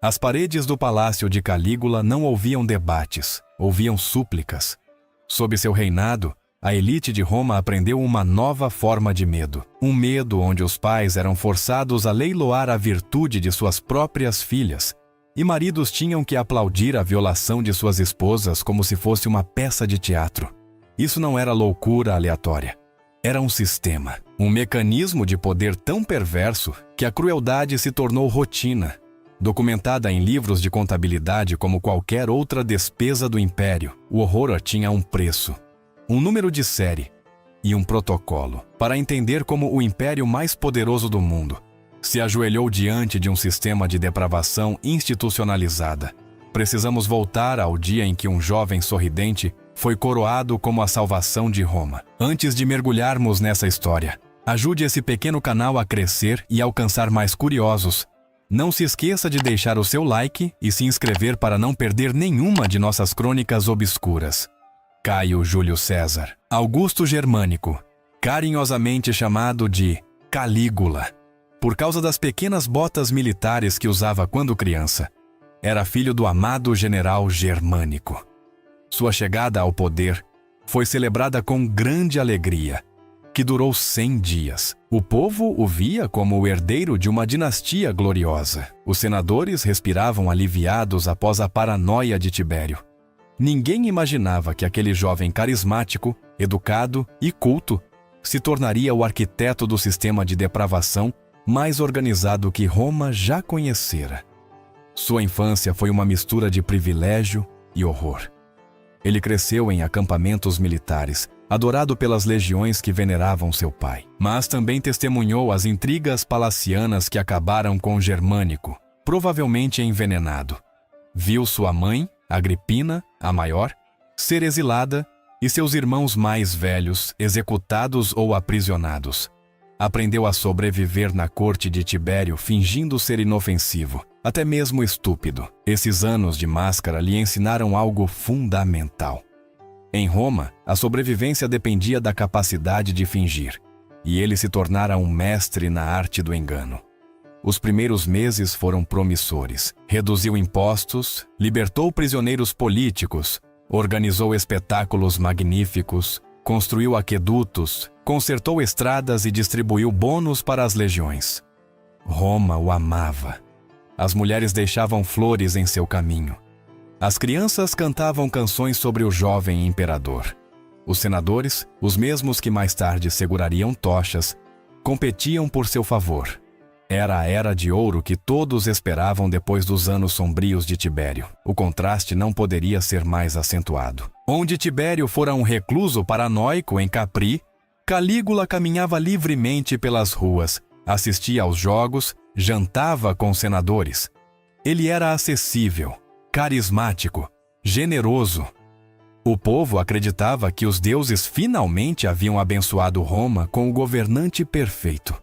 As paredes do palácio de Calígula não ouviam debates, ouviam súplicas. Sob seu reinado, a elite de Roma aprendeu uma nova forma de medo. Um medo onde os pais eram forçados a leiloar a virtude de suas próprias filhas, e maridos tinham que aplaudir a violação de suas esposas como se fosse uma peça de teatro. Isso não era loucura aleatória. Era um sistema, um mecanismo de poder tão perverso que a crueldade se tornou rotina, documentada em livros de contabilidade como qualquer outra despesa do império. O horror tinha um preço, um número de série e um protocolo para entender como o império mais poderoso do mundo se ajoelhou diante de um sistema de depravação institucionalizada. Precisamos voltar ao dia em que um jovem sorridente foi coroado como a salvação de Roma. Antes de mergulharmos nessa história, ajude esse pequeno canal a crescer e alcançar mais curiosos. Não se esqueça de deixar o seu like e se inscrever para não perder nenhuma de nossas crônicas obscuras. Caio Júlio César Augusto Germânico, carinhosamente chamado de Calígula, por causa das pequenas botas militares que usava quando criança. Era filho do amado general Germânico. Sua chegada ao poder foi celebrada com grande alegria, que durou 100 dias. O povo o via como o herdeiro de uma dinastia gloriosa. Os senadores respiravam aliviados após a paranoia de Tibério. Ninguém imaginava que aquele jovem carismático, educado e culto se tornaria o arquiteto do sistema de depravação mais organizado que Roma já conhecera. Sua infância foi uma mistura de privilégio e horror. Ele cresceu em acampamentos militares, adorado pelas legiões que veneravam seu pai. Mas também testemunhou as intrigas palacianas que acabaram com Germânico, provavelmente envenenado. Viu sua mãe, Agripina, a maior, ser exilada e seus irmãos mais velhos executados ou aprisionados. Aprendeu a sobreviver na corte de Tibério fingindo ser inofensivo, até mesmo estúpido. Esses anos de máscara lhe ensinaram algo fundamental. Em Roma, a sobrevivência dependia da capacidade de fingir, e ele se tornara um mestre na arte do engano. Os primeiros meses foram promissores. Reduziu impostos, libertou prisioneiros políticos, organizou espetáculos magníficos, construiu aquedutos, consertou estradas e distribuiu bônus para as legiões. Roma o amava. As mulheres deixavam flores em seu caminho. As crianças cantavam canções sobre o jovem imperador. Os senadores, os mesmos que mais tarde segurariam tochas, competiam por seu favor. Era a era de ouro que todos esperavam depois dos anos sombrios de Tibério. O contraste não poderia ser mais acentuado. Onde Tibério fora um recluso paranoico em Capri, Calígula caminhava livremente pelas ruas, assistia aos jogos, jantava com senadores. Ele era acessível, carismático, generoso. O povo acreditava que os deuses finalmente haviam abençoado Roma com o governante perfeito.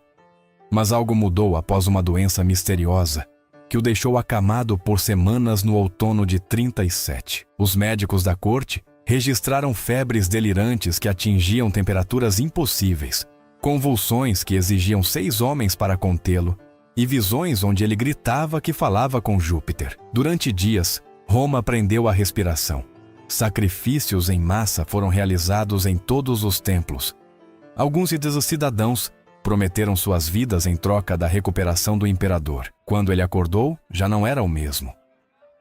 Mas algo mudou após uma doença misteriosa, que o deixou acamado por semanas no outono de 37. Os médicos da corte registraram febres delirantes que atingiam temperaturas impossíveis, convulsões que exigiam 6 homens para contê-lo, e visões onde ele gritava que falava com Júpiter. Durante dias, Roma prendeu a respiração. Sacrifícios em massa foram realizados em todos os templos. Alguns cidadãos prometeram suas vidas em troca da recuperação do imperador. Quando ele acordou, já não era o mesmo.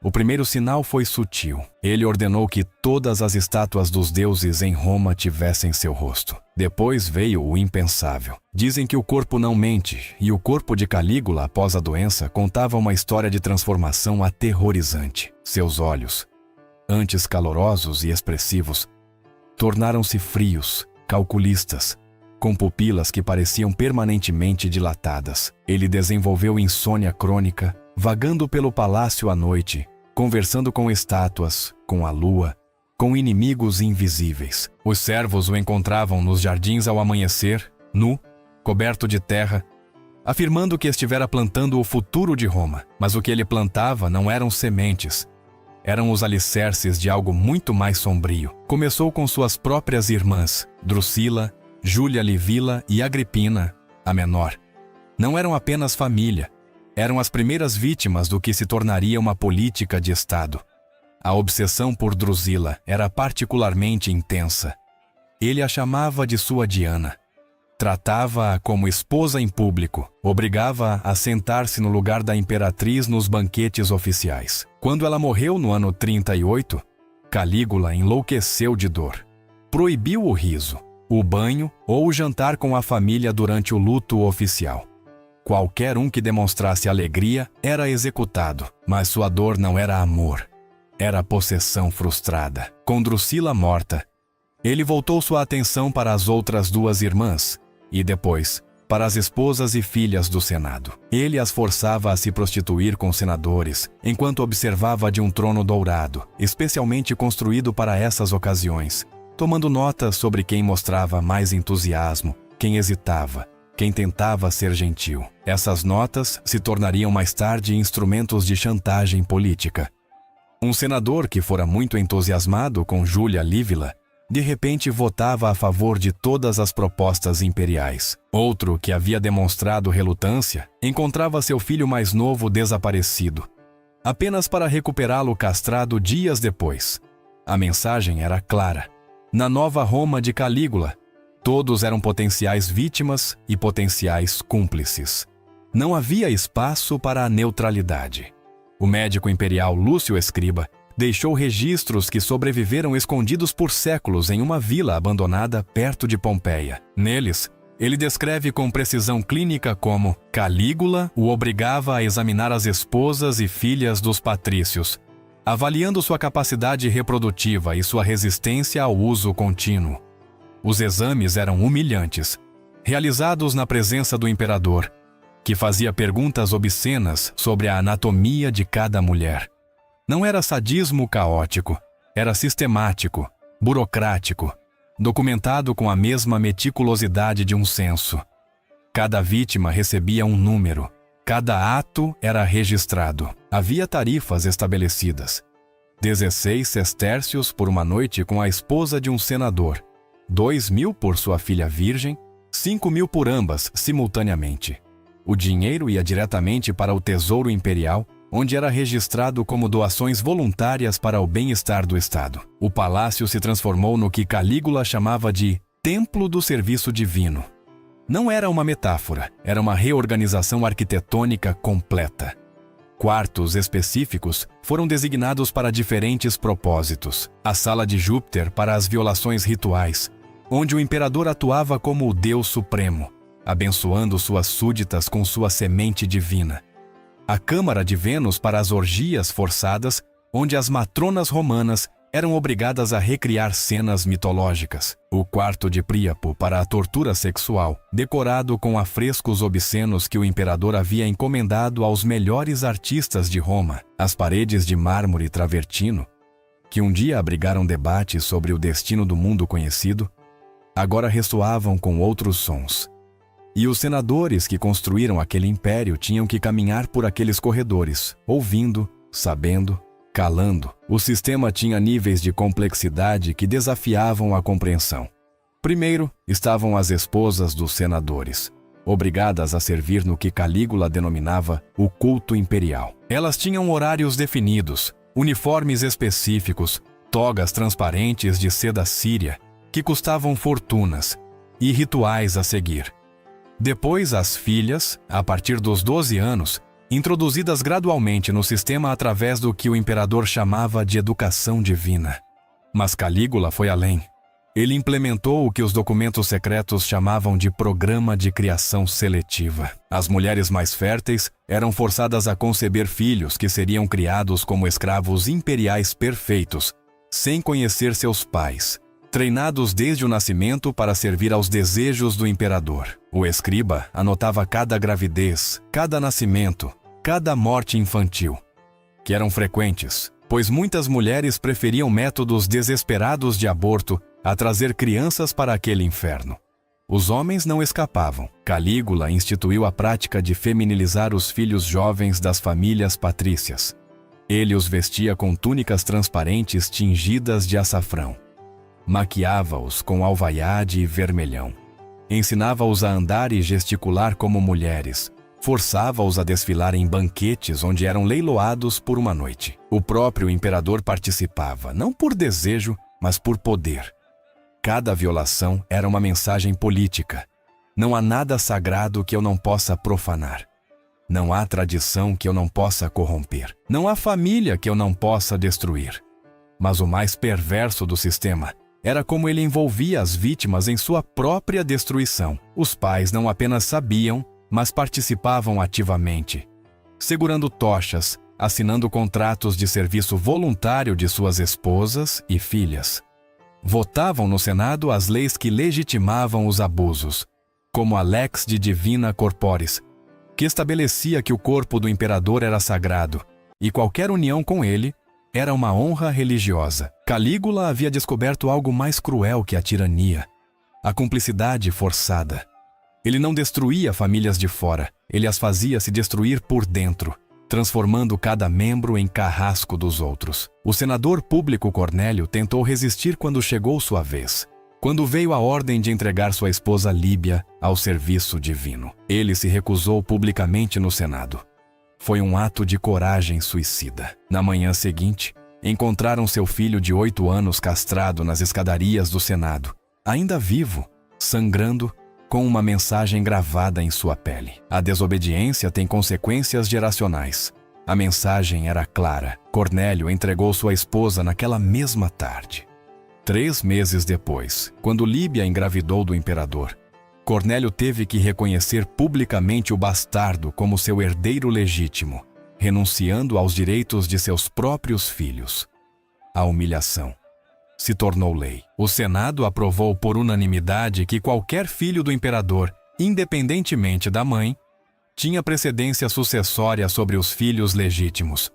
O primeiro sinal foi sutil. Ele ordenou que todas as estátuas dos deuses em Roma tivessem seu rosto. Depois veio o impensável. Dizem que o corpo não mente, e o corpo de Calígula, após a doença, contava uma história de transformação aterrorizante. Seus olhos, antes calorosos e expressivos, tornaram-se frios, calculistas, com pupilas que pareciam permanentemente dilatadas. Ele desenvolveu insônia crônica, vagando pelo palácio à noite, conversando com estátuas, com a lua, com inimigos invisíveis. Os servos o encontravam nos jardins ao amanhecer, nu, coberto de terra, afirmando que estivera plantando o futuro de Roma. Mas o que ele plantava não eram sementes, eram os alicerces de algo muito mais sombrio. Começou com suas próprias irmãs, Drusila, Júlia Livila e Agripina, a menor. Não eram apenas família, Eram as primeiras vítimas do que se tornaria uma política de Estado. A obsessão por Drusila era particularmente intensa. Ele a chamava de sua Diana. Tratava-a como esposa em público, obrigava-a a sentar-se no lugar da imperatriz nos banquetes oficiais. Quando ela morreu no ano 38, Calígula enlouqueceu de dor. Proibiu o riso, o banho ou o jantar com a família durante o luto oficial. Qualquer um que demonstrasse alegria era executado, mas sua dor não era amor, era possessão frustrada. Com Drusila morta, ele voltou sua atenção para as outras duas irmãs e depois para as esposas e filhas do Senado. Ele as forçava a se prostituir com senadores, enquanto observava de um trono dourado, especialmente construído para essas ocasiões, tomando notas sobre quem mostrava mais entusiasmo, quem hesitava, quem tentava ser gentil. Essas notas se tornariam mais tarde instrumentos de chantagem política. Um senador que fora muito entusiasmado com Júlia Lívila, de repente votava a favor de todas as propostas imperiais. Outro, que havia demonstrado relutância, encontrava seu filho mais novo desaparecido, apenas para recuperá-lo castrado dias depois. A mensagem era clara. Na nova Roma de Calígula, todos eram potenciais vítimas e potenciais cúmplices. Não havia espaço para a neutralidade. O médico imperial Lúcio Escriba deixou registros que sobreviveram escondidos por séculos em uma vila abandonada perto de Pompeia. Neles, ele descreve com precisão clínica como Calígula o obrigava a examinar as esposas e filhas dos patrícios, avaliando sua capacidade reprodutiva e sua resistência ao uso contínuo. Os exames eram humilhantes, realizados na presença do imperador, que fazia perguntas obscenas sobre a anatomia de cada mulher. Não era sadismo caótico, era sistemático, burocrático, documentado com a mesma meticulosidade de um censo. Cada vítima recebia um número, cada ato era registrado. Havia tarifas estabelecidas. 16 sestércios por uma noite com a esposa de um senador, 2.000 por sua filha virgem, 5.000 por ambas simultaneamente. O dinheiro ia diretamente para o Tesouro Imperial, onde era registrado como doações voluntárias para o bem-estar do Estado. O palácio se transformou no que Calígula chamava de Templo do Serviço Divino. Não era uma metáfora, era uma reorganização arquitetônica completa. Quartos específicos foram designados para diferentes propósitos. A Sala de Júpiter para as violações rituais, onde o imperador atuava como o Deus Supremo, abençoando suas súditas com sua semente divina. A Câmara de Vênus para as orgias forçadas, onde as matronas romanas eram obrigadas a recriar cenas mitológicas. O quarto de Príapo para a tortura sexual, decorado com afrescos obscenos que o imperador havia encomendado aos melhores artistas de Roma. As paredes de mármore travertino, que um dia abrigaram debates sobre o destino do mundo conhecido, agora ressoavam com outros sons. E os senadores que construíram aquele império tinham que caminhar por aqueles corredores, ouvindo, sabendo, calando. O sistema tinha níveis de complexidade que desafiavam a compreensão. Primeiro, estavam as esposas dos senadores, obrigadas a servir no que Calígula denominava o culto imperial. Elas tinham horários definidos, uniformes específicos, togas transparentes de seda síria, que custavam fortunas, e rituais a seguir. Depois, as filhas, a partir dos 12 anos, introduzidas gradualmente no sistema através do que o imperador chamava de educação divina. Mas Calígula foi além. Ele implementou o que os documentos secretos chamavam de programa de criação seletiva. As mulheres mais férteis eram forçadas a conceber filhos que seriam criados como escravos imperiais perfeitos, sem conhecer seus pais, treinados desde o nascimento para servir aos desejos do imperador. O escriba anotava cada gravidez, cada nascimento, cada morte infantil, que eram frequentes, pois muitas mulheres preferiam métodos desesperados de aborto a trazer crianças para aquele inferno. Os homens não escapavam. Calígula instituiu a prática de feminilizar os filhos jovens das famílias patrícias. Ele os vestia com túnicas transparentes tingidas de açafrão. Maquiava-os com alvaiade e vermelhão. Ensinava-os a andar e gesticular como mulheres, forçava-os a desfilar em banquetes onde eram leiloados por uma noite. O próprio imperador participava, não por desejo, mas por poder. Cada violação era uma mensagem política. Não há nada sagrado que eu não possa profanar. Não há tradição que eu não possa corromper. Não há família que eu não possa destruir. Mas o mais perverso do sistema era como ele envolvia as vítimas em sua própria destruição. Os pais não apenas sabiam, mas participavam ativamente, segurando tochas, assinando contratos de serviço voluntário de suas esposas e filhas. Votavam no Senado as leis que legitimavam os abusos, como a Lex de Divina Corporis, que estabelecia que o corpo do imperador era sagrado e qualquer união com ele era uma honra religiosa. Calígula havia descoberto algo mais cruel que a tirania: a cumplicidade forçada. Ele não destruía famílias de fora, ele as fazia se destruir por dentro, transformando cada membro em carrasco dos outros. O senador Público Cornélio tentou resistir quando chegou sua vez, quando veio a ordem de entregar sua esposa Líbia ao serviço divino. Ele se recusou publicamente no Senado. Foi um ato de coragem suicida. Na manhã seguinte, encontraram seu filho de 8 anos castrado nas escadarias do Senado, ainda vivo, sangrando, com uma mensagem gravada em sua pele. A desobediência tem consequências geracionais. A mensagem era clara. Cornélio entregou sua esposa naquela mesma tarde. 3 meses depois, quando Líbia engravidou do imperador, Cornélio teve que reconhecer publicamente o bastardo como seu herdeiro legítimo, renunciando aos direitos de seus próprios filhos. A humilhação se tornou lei. O Senado aprovou por unanimidade que qualquer filho do imperador, independentemente da mãe, tinha precedência sucessória sobre os filhos legítimos.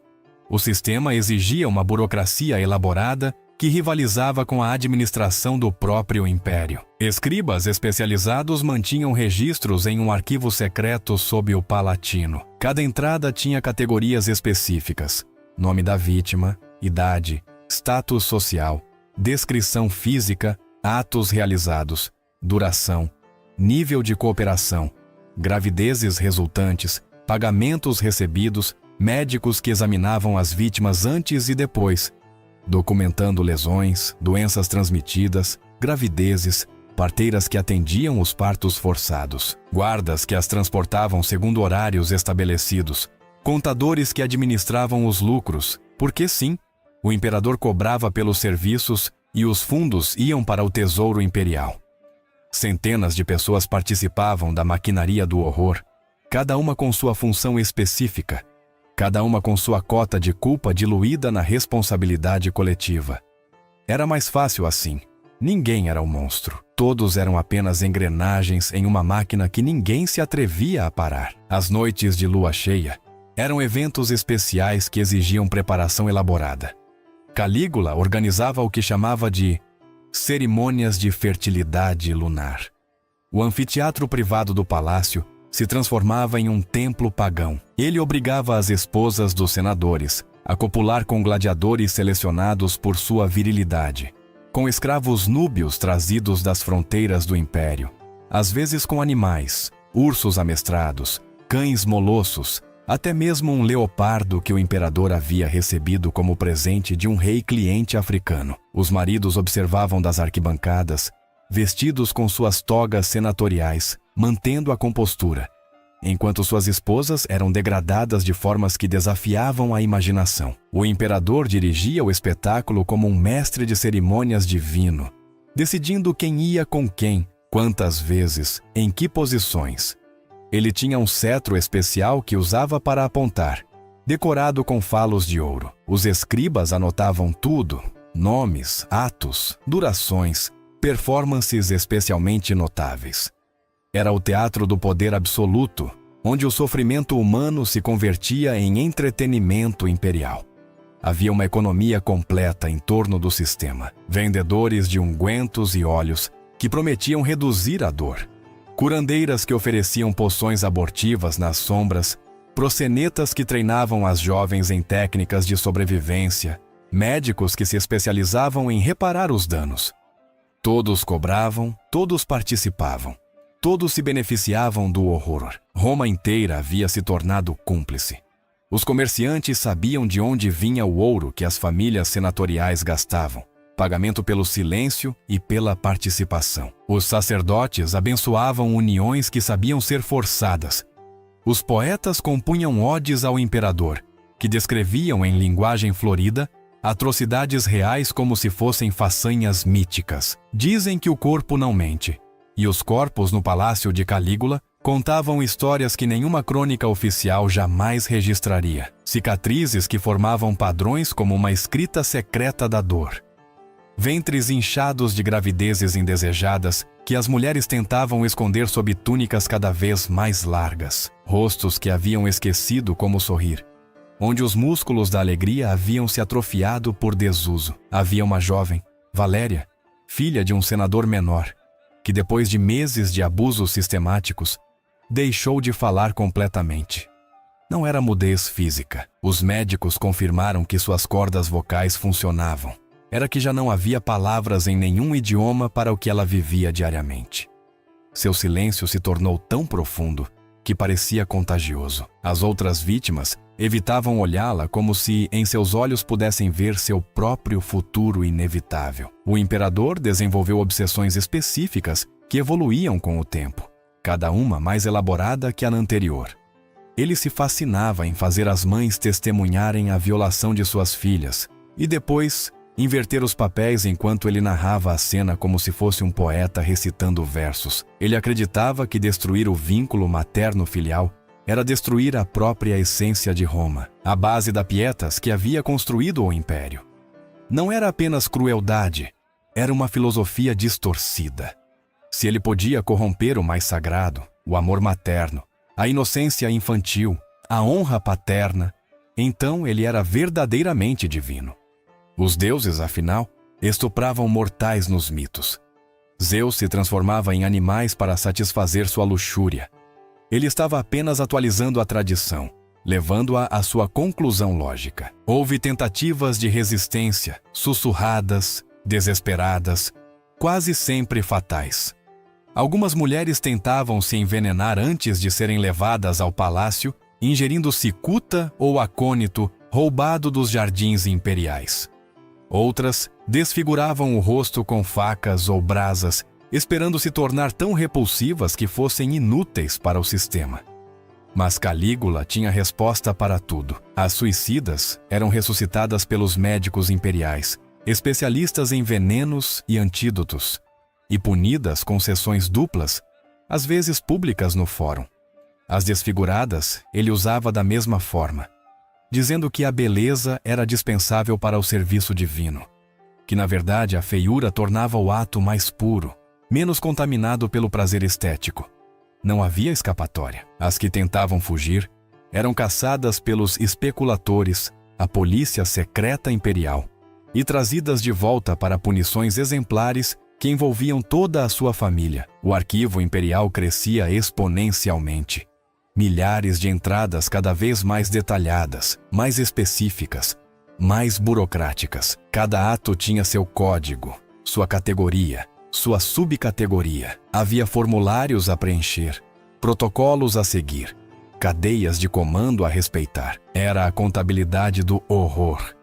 O sistema exigia uma burocracia elaborada que rivalizava com a administração do próprio império. Escribas especializados mantinham registros em um arquivo secreto sob o Palatino. Cada entrada tinha categorias específicas: nome da vítima, idade, status social, descrição física, atos realizados, duração, nível de cooperação, gravidezes resultantes, pagamentos recebidos, médicos que examinavam as vítimas antes e depois, documentando lesões, doenças transmitidas, gravidezes, parteiras que atendiam os partos forçados, guardas que as transportavam segundo horários estabelecidos, contadores que administravam os lucros, porque sim, o imperador cobrava pelos serviços e os fundos iam para o tesouro imperial. Centenas de pessoas participavam da maquinaria do horror, cada uma com sua função específica, cada uma com sua cota de culpa diluída na responsabilidade coletiva. Era mais fácil assim. Ninguém era um monstro. Todos eram apenas engrenagens em uma máquina que ninguém se atrevia a parar. As noites de lua cheia eram eventos especiais que exigiam preparação elaborada. Calígula organizava o que chamava de cerimônias de fertilidade lunar. O anfiteatro privado do palácio se transformava em um templo pagão. Ele obrigava as esposas dos senadores a copular com gladiadores selecionados por sua virilidade, com escravos núbios trazidos das fronteiras do império, às vezes com animais, ursos amestrados, cães molossos, até mesmo um leopardo que o imperador havia recebido como presente de um rei cliente africano. Os maridos observavam das arquibancadas, vestidos com suas togas senatoriais, mantendo a compostura, enquanto suas esposas eram degradadas de formas que desafiavam a imaginação. O imperador dirigia o espetáculo como um mestre de cerimônias divino, decidindo quem ia com quem, quantas vezes, em que posições. Ele tinha um cetro especial que usava para apontar, decorado com falos de ouro. Os escribas anotavam tudo: nomes, atos, durações, performances especialmente notáveis. Era o teatro do poder absoluto, onde o sofrimento humano se convertia em entretenimento imperial. Havia uma economia completa em torno do sistema. Vendedores de ungüentos e óleos que prometiam reduzir a dor. Curandeiras que ofereciam poções abortivas nas sombras, proxenetas que treinavam as jovens em técnicas de sobrevivência, médicos que se especializavam em reparar os danos. Todos cobravam, todos participavam. Todos se beneficiavam do horror. Roma inteira havia se tornado cúmplice. Os comerciantes sabiam de onde vinha o ouro que as famílias senatoriais gastavam, pagamento pelo silêncio e pela participação. Os sacerdotes abençoavam uniões que sabiam ser forçadas. Os poetas compunham odes ao imperador, que descreviam em linguagem florida atrocidades reais como se fossem façanhas míticas. Dizem que o corpo não mente, e os corpos no palácio de Calígula contavam histórias que nenhuma crônica oficial jamais registraria. Cicatrizes que formavam padrões como uma escrita secreta da dor. Ventres inchados de gravidezes indesejadas que as mulheres tentavam esconder sob túnicas cada vez mais largas. Rostos que haviam esquecido como sorrir, onde os músculos da alegria haviam se atrofiado por desuso. Havia uma jovem, Valéria, filha de um senador menor, que depois de meses de abusos sistemáticos, deixou de falar completamente. Não era mudez física. Os médicos confirmaram que suas cordas vocais funcionavam. Era que já não havia palavras em nenhum idioma para o que ela vivia diariamente. Seu silêncio se tornou tão profundo que parecia contagioso. As outras vítimas evitavam olhá-la como se em seus olhos pudessem ver seu próprio futuro inevitável. O imperador desenvolveu obsessões específicas que evoluíam com o tempo, cada uma mais elaborada que a anterior. Ele se fascinava em fazer as mães testemunharem a violação de suas filhas e depois inverter os papéis enquanto ele narrava a cena como se fosse um poeta recitando versos. Ele acreditava que destruir o vínculo materno-filial era destruir a própria essência de Roma, a base da pietas que havia construído o império. Não era apenas crueldade, era uma filosofia distorcida. Se ele podia corromper o mais sagrado, o amor materno, a inocência infantil, a honra paterna, então ele era verdadeiramente divino. Os deuses, afinal, estupravam mortais nos mitos. Zeus se transformava em animais para satisfazer sua luxúria. Ele estava apenas atualizando a tradição, levando-a à sua conclusão lógica. Houve tentativas de resistência, sussurradas, desesperadas, quase sempre fatais. Algumas mulheres tentavam se envenenar antes de serem levadas ao palácio, ingerindo cicuta ou acônito roubado dos jardins imperiais. Outras desfiguravam o rosto com facas ou brasas, esperando se tornar tão repulsivas que fossem inúteis para o sistema. Mas Calígula tinha resposta para tudo. As suicidas eram ressuscitadas pelos médicos imperiais, especialistas em venenos e antídotos, e punidas com sessões duplas, às vezes públicas no fórum. As desfiguradas ele usava da mesma forma, dizendo que a beleza era dispensável para o serviço divino, que na verdade a feiura tornava o ato mais puro, menos contaminado pelo prazer estético. Não havia escapatória. As que tentavam fugir eram caçadas pelos especuladores, a polícia secreta imperial, e trazidas de volta para punições exemplares que envolviam toda a sua família. O arquivo imperial crescia exponencialmente. Milhares de entradas cada vez mais detalhadas, mais específicas, mais burocráticas. Cada ato tinha seu código, sua categoria, sua subcategoria. Havia formulários a preencher, protocolos a seguir, cadeias de comando a respeitar. Era a contabilidade do horror,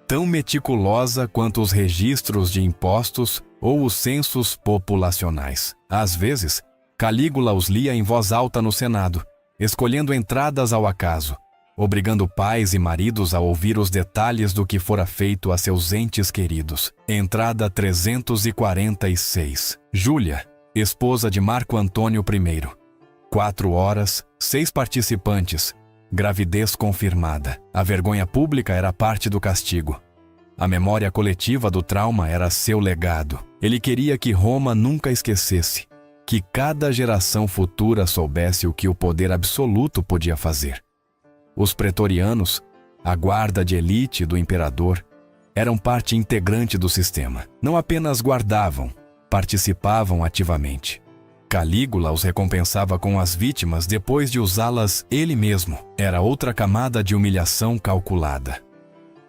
tão meticulosa quanto os registros de impostos ou os censos populacionais. Às vezes, Calígula os lia em voz alta no Senado, escolhendo entradas ao acaso, obrigando pais e maridos a ouvir os detalhes do que fora feito a seus entes queridos. Entrada 346. Júlia, esposa de Marco Antônio I. 4 horas, 6 participantes. Gravidez confirmada. A vergonha pública era parte do castigo. A memória coletiva do trauma era seu legado. Ele queria que Roma nunca esquecesse, que cada geração futura soubesse o que o poder absoluto podia fazer. Os pretorianos, a guarda de elite do imperador, eram parte integrante do sistema. Não apenas guardavam, participavam ativamente. Calígula os recompensava com as vítimas depois de usá-las ele mesmo. Era outra camada de humilhação calculada.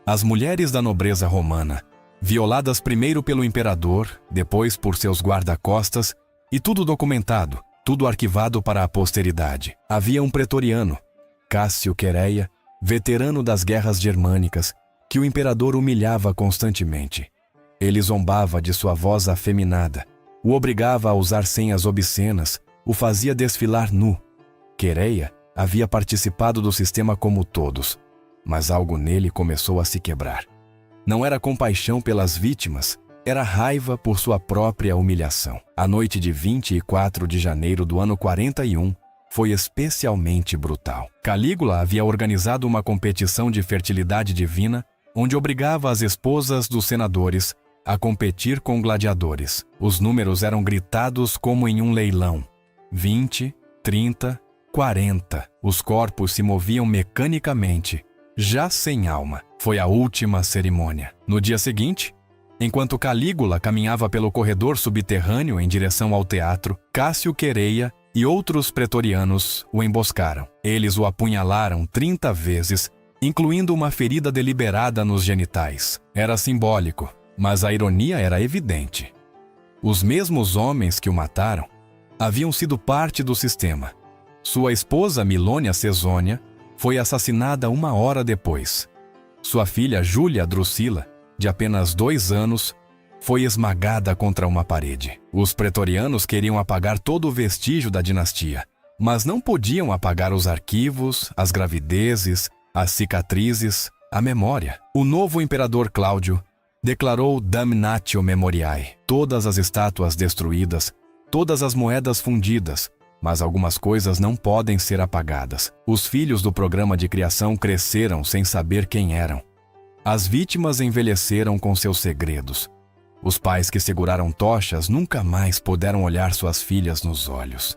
As mulheres da nobreza romana, violadas primeiro pelo imperador, depois por seus guarda-costas, e tudo documentado, tudo arquivado para a posteridade. Havia um pretoriano, Cássio Quereia, veterano das guerras germânicas, que o imperador humilhava constantemente. Ele zombava de sua voz afeminada, o obrigava a usar senhas obscenas, o fazia desfilar nu. Quereia havia participado do sistema como todos, mas algo nele começou a se quebrar. Não era compaixão pelas vítimas, era raiva por sua própria humilhação. A noite de 24 de janeiro do ano 41 foi especialmente brutal. Calígula havia organizado uma competição de fertilidade divina, onde obrigava as esposas dos senadores a competir com gladiadores. Os números eram gritados como em um leilão: 20, 30, 40. Os corpos se moviam mecanicamente, já sem alma. Foi a última cerimônia. No dia seguinte, enquanto Calígula caminhava pelo corredor subterrâneo em direção ao teatro, Cássio Quereia e outros pretorianos o emboscaram. Eles o apunhalaram 30 vezes, incluindo uma ferida deliberada nos genitais. Era simbólico, mas a ironia era evidente. Os mesmos homens que o mataram haviam sido parte do sistema. Sua esposa Milônia Cesônia foi assassinada 1 hora depois. Sua filha Júlia Drusila, de apenas 2 anos, foi esmagada contra uma parede. Os pretorianos queriam apagar todo o vestígio da dinastia, mas não podiam apagar os arquivos, as gravidezes, as cicatrizes, a memória. O novo imperador Cláudio declarou damnatio memoriae, todas as estátuas destruídas, todas as moedas fundidas, mas algumas coisas não podem ser apagadas. Os filhos do programa de criação cresceram sem saber quem eram. As vítimas envelheceram com seus segredos. Os pais que seguraram tochas nunca mais puderam olhar suas filhas nos olhos.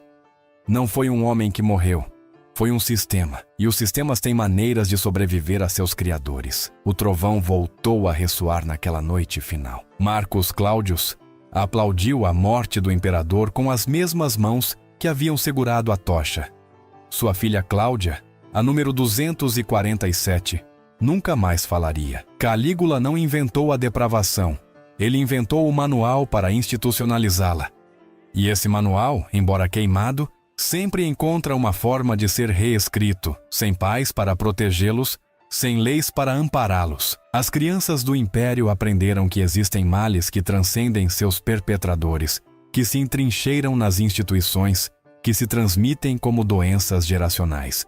Não foi um homem que morreu, foi um sistema. E os sistemas têm maneiras de sobreviver a seus criadores. O trovão voltou a ressoar naquela noite final. Marcus Cláudius aplaudiu a morte do imperador com as mesmas mãos que haviam segurado a tocha. Sua filha Cláudia, a número 247, nunca mais falaria. Calígula não inventou a depravação. Ele inventou o manual para institucionalizá-la. E esse manual, embora queimado, sempre encontra uma forma de ser reescrito, sem pais para protegê-los, sem leis para ampará-los. As crianças do império aprenderam que existem males que transcendem seus perpetradores, que se entrincheiram nas instituições, que se transmitem como doenças geracionais.